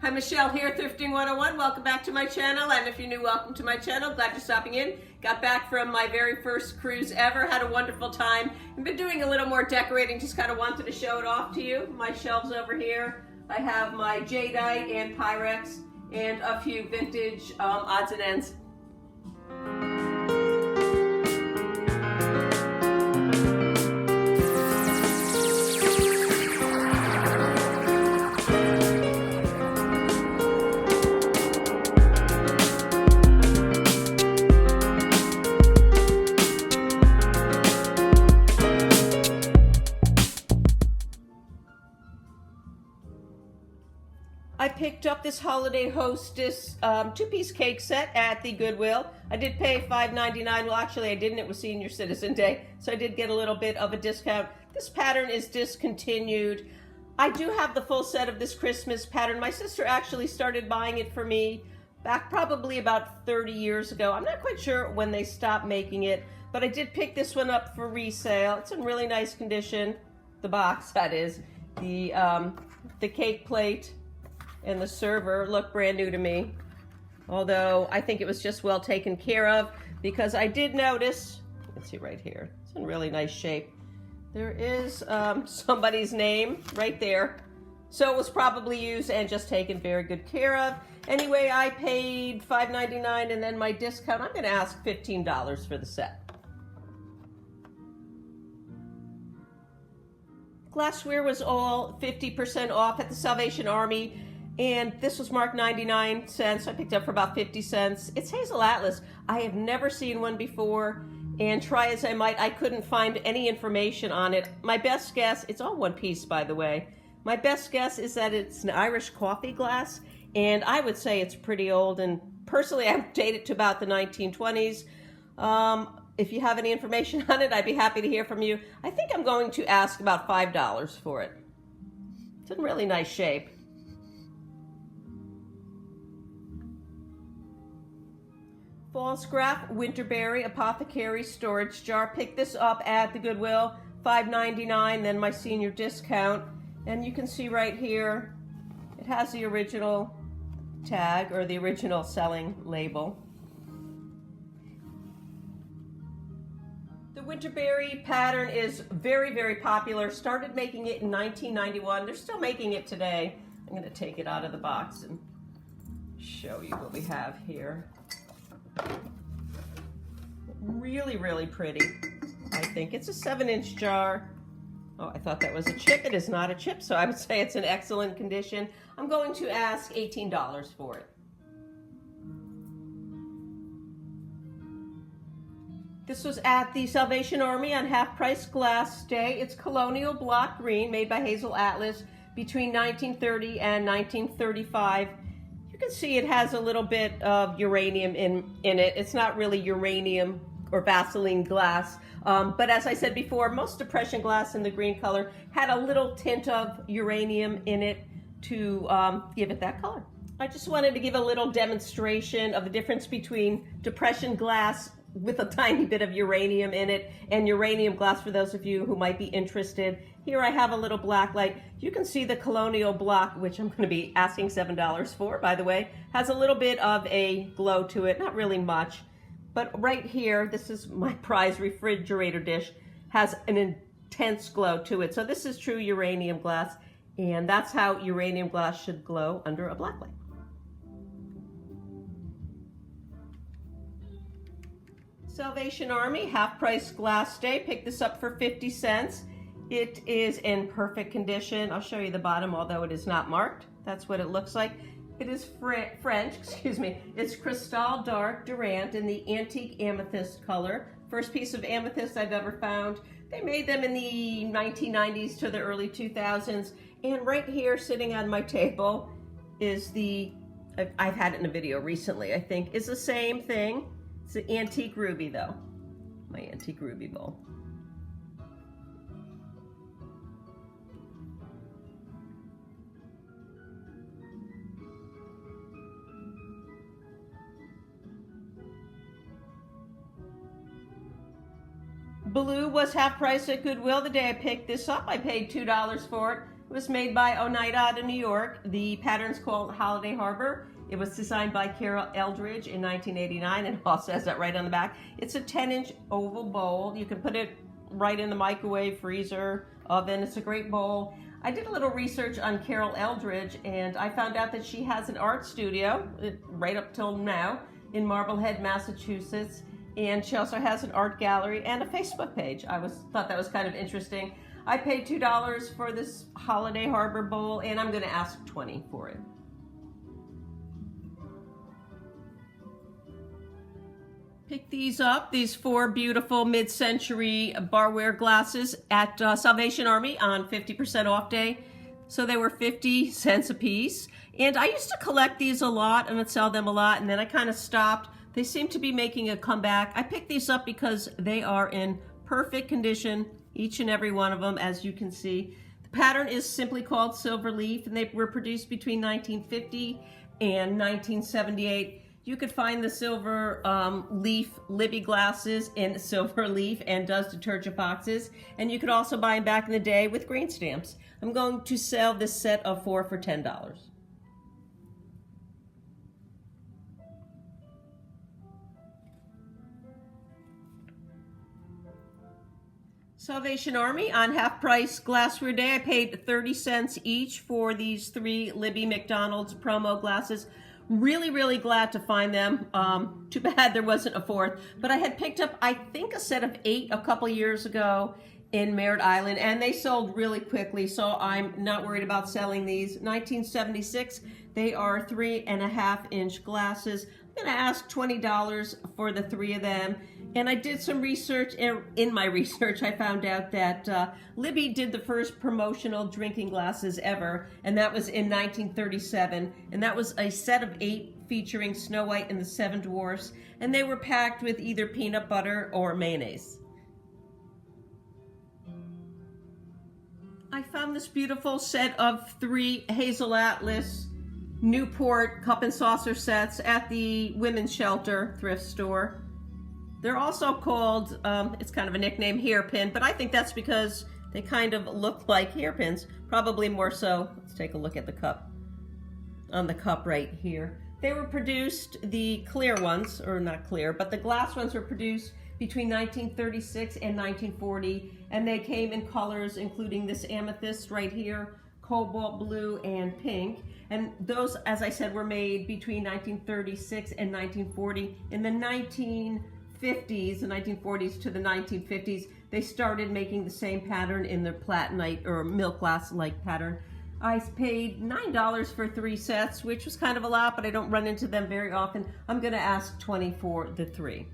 Hi, Michelle here, Thrifting 101. Welcome back to my channel, and if you're new, welcome to my channel. Glad you're stopping in. Got back from my very first cruise ever. Had a wonderful time. I've been doing a little more decorating, just kind of wanted to show it off to you. My shelves over here, I have my jadeite and Pyrex and a few vintage odds and ends. I picked up this holiday hostess two-piece cake set at the Goodwill. I did pay $5.99. Well, actually, I didn't. It was Senior Citizen Day, so I did get a little bit of a discount. This pattern is discontinued. I do have the full set of this Christmas pattern. My sister actually started buying it for me back probably about 30 years ago. I'm not quite sure when they stopped making it, but I did pick this one up for resale. It's in really nice condition. The box, that is. The cake plate and the server look brand new to me, although I think it was just well taken care of, because I did notice, you can see right here, it's in really nice shape. There is somebody's name right there, so it was probably used and just taken very good care of. Anyway, I paid $5.99, and then my discount, I'm going to ask $15 for the set. Glassware was all 50% off at the Salvation Army, and this was marked 99 cents. I picked it up for about 50 cents. It's Hazel Atlas. I have never seen one before, and try as I might, I couldn't find any information on it. My best guess, it's all one piece, by the way. My best guess is that it's an Irish coffee glass, and I would say it's pretty old, and personally I would date it to about the 1920s. If you have any information on it, I'd be happy to hear from you. I think I'm going to ask about $5 for it. It's in really nice shape. Falsegraph Winterberry Apothecary Storage Jar. Picked this up at the Goodwill, $5.99, then my senior discount. And you can see right here, it has the original tag, or the original selling label. The Winterberry pattern is very, very popular. Started making it in 1991. They're still making it today. I'm going to take it out of the box and show you what we have here. Really, really pretty. I think it's a 7-inch jar. Oh, I thought that was a chip. It is not a chip, so I would say it's in excellent condition. I'm going to ask $18 for it. This was at the Salvation Army on half-price glass day. It's colonial block green, made by Hazel Atlas between 1930 and 1935. You can see it has a little bit of uranium in it. It's not really uranium or Vaseline glass, but as I said before, most Depression glass in the green color had a little tint of uranium in it to give it that color. I just wanted to give a little demonstration of the difference between Depression glass with a tiny bit of uranium in it and uranium glass for those of you who might be interested. Here I have a little black light. You can see the colonial block, which I'm going to be asking $7 for, by the way, has a little bit of a glow to it, not really much. But right here, this is my prize refrigerator dish, has an intense glow to it. So this is true uranium glass, and that's how uranium glass should glow under a black light. Salvation Army half-price glass day. Picked this up for 50 cents. It is in perfect condition. I'll show you the bottom, although it is not marked. That's what it looks like. It is French, excuse me. It's Cristal Dark Durant in the antique amethyst color. First piece of amethyst I've ever found. They made them in the 1990s to the early 2000s. And right here, sitting on my table, is I've had it in a video recently, I think, is the same thing. It's an antique ruby, though. My antique ruby bowl. Blue was half price at Goodwill the day I picked this up. I paid $2 for it. It was made by Oneida out of New York. The pattern's called Holiday Harbor. It was designed by Carol Eldridge in 1989 and also has that right on the back. It's a 10-inch oval bowl. You can put it right in the microwave, freezer, oven. It's a great bowl. I did a little research on Carol Eldridge and I found out that she has an art studio right up till now in Marblehead, Massachusetts. And she also has an art gallery and a Facebook page. I thought that was kind of interesting. I paid $2 for this Holiday Harbor bowl and I'm gonna ask $20 for it. Pick these up, these 4 beautiful mid-century barware glasses at Salvation Army on 50% off day. So they were 50 cents a piece. And I used to collect these a lot and would sell them a lot, and then I kind of stopped. They seem to be making a comeback. I picked these up because they are in perfect condition, each and every one of them, as you can see. The pattern is simply called Silver Leaf, and they were produced between 1950 and 1978. You could find the Silver Leaf Libby glasses in Silver Leaf and does detergent boxes. And you could also buy them back in the day with green stamps. I'm going to sell this set of 4 for $10. Salvation Army on half-price glassware day. I paid 30 cents each for these 3 Libby McDonald's promo glasses. Really, really glad to find them. Too bad there wasn't a 4th, but I had picked up, I think, a set of 8 a couple years ago in Merritt Island, and they sold really quickly, so I'm not worried about selling these. 1976, they are 3.5-inch glasses. I'm gonna ask $20 for the 3 of them. And I did some research, and in my research I found out that Libby did the first promotional drinking glasses ever, and that was in 1937. And that was a set of 8 featuring Snow White and the 7 Dwarfs, and they were packed with either peanut butter or mayonnaise. I found this beautiful set of 3 Hazel Atlas Newport cup and saucer sets at the women's shelter thrift store. They're also called, it's kind of a nickname, hairpin, but I think that's because they kind of look like hairpins, probably more so. Let's take a look at the cup, on the cup right here. They were produced, the clear ones, or not clear, but the glass ones were produced between 1936 and 1940, and they came in colors including this amethyst right here, cobalt blue, and pink. And those, as I said, were made between 1936 and 1940. In the 1950s, the 1940s to the 1950s, they started making the same pattern in their platinite or milk glass-like pattern. I paid $9 for 3 sets, which was kind of a lot, but I don't run into them very often. I'm gonna ask $20 for the 3.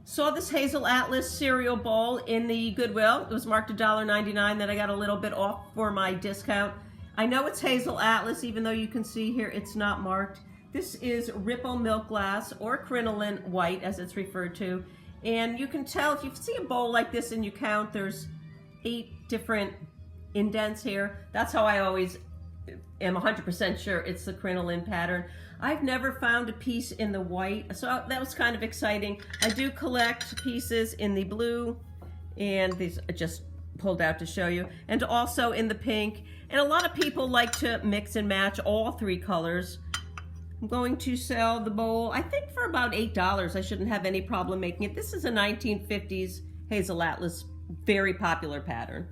Saw this Hazel Atlas cereal bowl in the Goodwill. It was marked $1.99, then I got a little bit off for my discount. I know it's Hazel Atlas, even though you can see here it's not marked. This is Ripple Milk Glass, or crinoline white as it's referred to. And you can tell, if you see a bowl like this and you count, there's 8 different indents here. That's how I always am 100% sure it's the crinoline pattern. I've never found a piece in the white, so that was kind of exciting. I do collect pieces in the blue, and these I just pulled out to show you, and also in the pink. And a lot of people like to mix and match all 3 colors. I'm going to sell the bowl, I think, for about $8. I shouldn't have any problem making it. This is a 1950s Hazel Atlas, very popular pattern.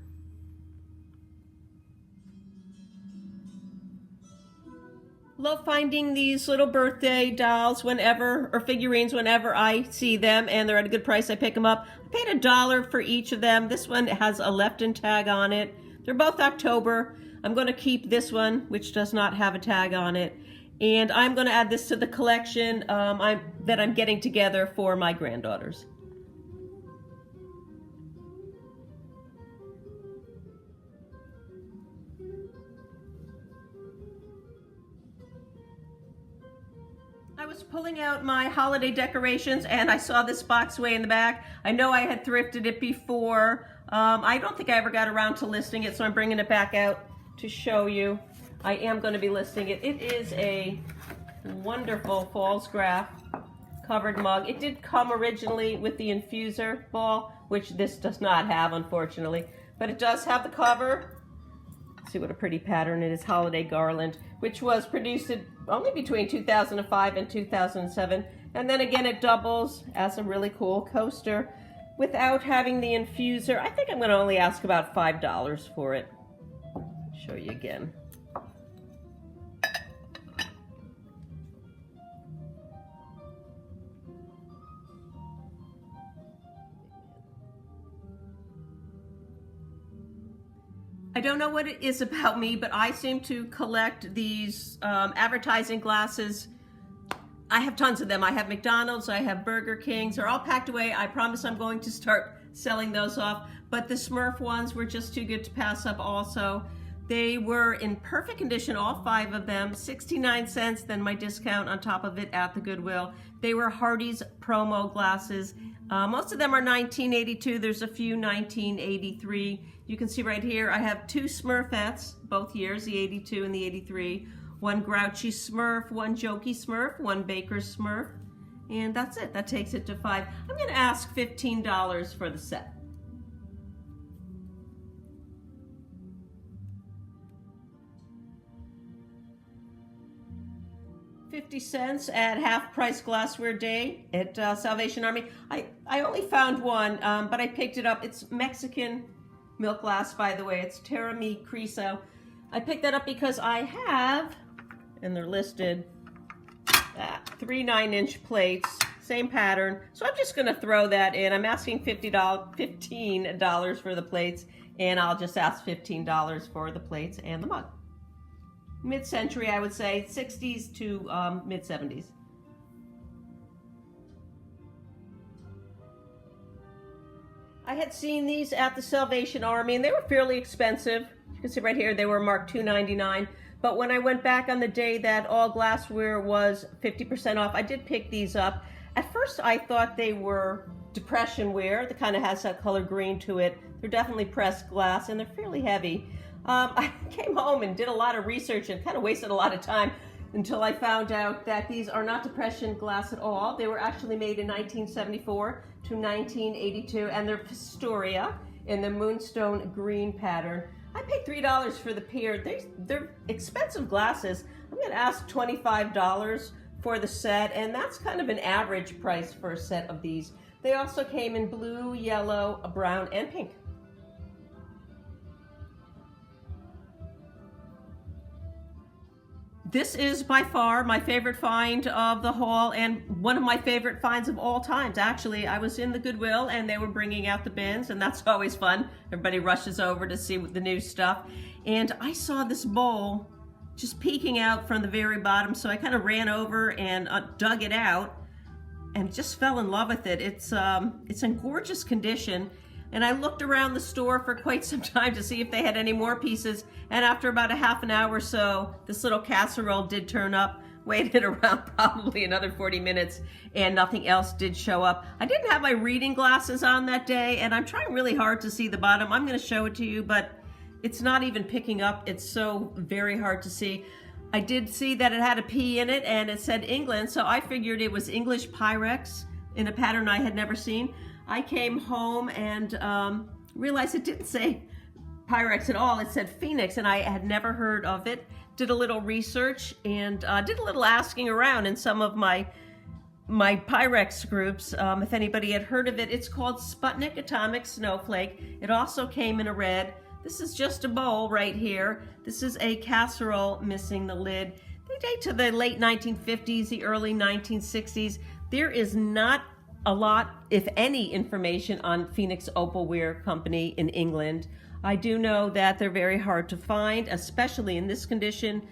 Love finding these little birthday dolls whenever, or figurines whenever I see them, and they're at a good price. I pick them up. I paid $1 for each of them. This one has a left-in tag on it. They're both October. I'm going to keep this one, which does not have a tag on it. And I'm going to add this to the collection that I'm getting together for my granddaughters. I was pulling out my holiday decorations and I saw this box way in the back. I know I had thrifted it before. I don't think I ever got around to listing it, so I'm bringing it back out to show you. I am going to be listing it. It is a wonderful Falsegraph covered mug. It did come originally with the infuser ball, which this does not have, unfortunately. But it does have the cover. Let's see what a pretty pattern it is, Holiday Garland, which was produced only between 2005 and 2007. And then again, it doubles as a really cool coaster without having the infuser. I think I'm going to only ask about $5 for it. Show you again. I don't know what it is about me, but I seem to collect these advertising glasses. I have tons of them. I have McDonald's, I have Burger King's. They're all packed away. I promise I'm going to start selling those off. But the Smurf ones were just too good to pass up also. They were in perfect condition, all 5 of them, 69 cents, then my discount on top of it at the Goodwill. They were Hardy's promo glasses. Most of them are 1982. There's a few 1983. You can see right here, I have 2 Smurfettes, both years, the 82 and the 83. One Grouchy Smurf, one Jokey Smurf, one Baker's Smurf. And that's it. That takes it to 5. I'm going to ask $15 for the set. $0.50 at half price glassware day at Salvation Army. I only found one, but I picked it up. It's Mexican milk glass, by the way. It's Terra Mi Criso. I picked that up because I have, and they're listed, 3 9-inch plates, same pattern. So I'm just going to throw that in. I'm asking $15 for the plates, and I'll just ask $15 for the plates and the mug. Mid-century, I would say, 60s to mid-70s. I had seen these at the Salvation Army, and they were fairly expensive. You can see right here, they were marked $2.99. But when I went back on the day that all glassware was 50% off, I did pick these up. At first, I thought they were depression ware. That kind of has that color green to it. They're definitely pressed glass, and they're fairly heavy. I came home and did a lot of research and kind of wasted a lot of time until I found out that these are not depression glass at all. They were actually made in 1974 to 1982, and they're Pistoria in the Moonstone green pattern. I paid $3 for the pair. They're expensive glasses. I'm going to ask $25 for the set, and that's kind of an average price for a set of these. They also came in blue, yellow, brown, and pink. This is by far my favorite find of the haul, and one of my favorite finds of all times. Actually, I was in the Goodwill and they were bringing out the bins, and that's always fun. Everybody rushes over to see the new stuff. And I saw this bowl just peeking out from the very bottom, so I kind of ran over and dug it out and just fell in love with it. It's in gorgeous condition. And I looked around the store for quite some time to see if they had any more pieces. And after about a half an hour or so, this little casserole did turn up. Waited around probably another 40 minutes and nothing else did show up. I didn't have my reading glasses on that day, and I'm trying really hard to see the bottom. I'm going to show it to you, but it's not even picking up. It's so very hard to see. I did see that it had a P in it and it said England, so I figured it was English Pyrex in a pattern I had never seen. I came home and realized it didn't say Pyrex at all. It said Phoenix, and I had never heard of it. Did a little research and did a little asking around in some of my Pyrex groups, if anybody had heard of it. It's called Sputnik Atomic Snowflake. It also came in a red. This is just a bowl right here. This is a casserole missing the lid. They date to the late 1950s, the early 1960s. There is not a lot, if any, information on Phoenix Opalware Company in England. I do know that they're very hard to find, especially in this condition.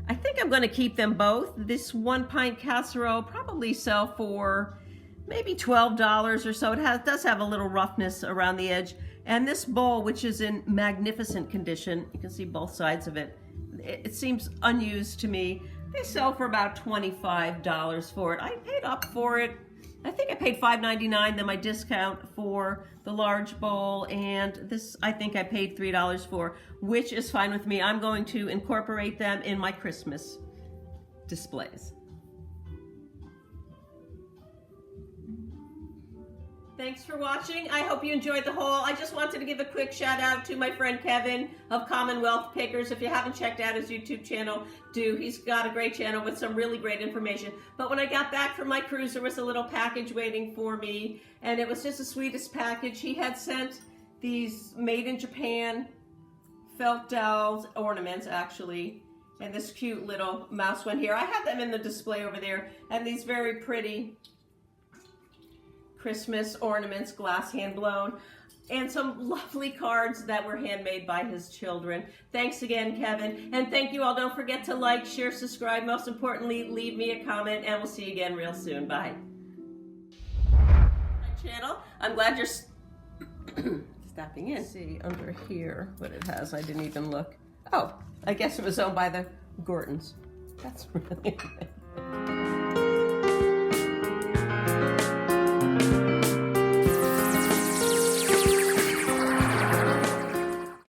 I think I'm going to keep them both. This 1-pint casserole probably sell for maybe $12 or so. It does have a little roughness around the edge. And this bowl, which is in magnificent condition, you can see both sides of it. It seems unused to me. They sell for about $25 for it. I paid up for it. I think I paid $5.99, then my discount for the large bowl, and this I think I paid $3 for, which is fine with me. I'm going to incorporate them in my Christmas displays. Thanks for watching. I hope you enjoyed the haul. I just wanted to give a quick shout out to my friend Kevin of Commonwealth Pickers. If you haven't checked out his YouTube channel, do. He's got a great channel with some really great information. But when I got back from my cruise, there was a little package waiting for me, and it was just the sweetest package. He had sent these made in Japan felt dolls, ornaments actually, and this cute little mouse one here. I have them in the display over there, and these very pretty Christmas ornaments, glass hand blown, and some lovely cards that were handmade by his children. Thanks again, Kevin. And thank you all. Don't forget to like, share, subscribe. Most importantly, leave me a comment, and we'll see you again real soon. Bye. My channel. I'm glad you're stepping in. See under here what it has. I didn't even look. Oh, I guess it was owned by the Gortons. That's really nice.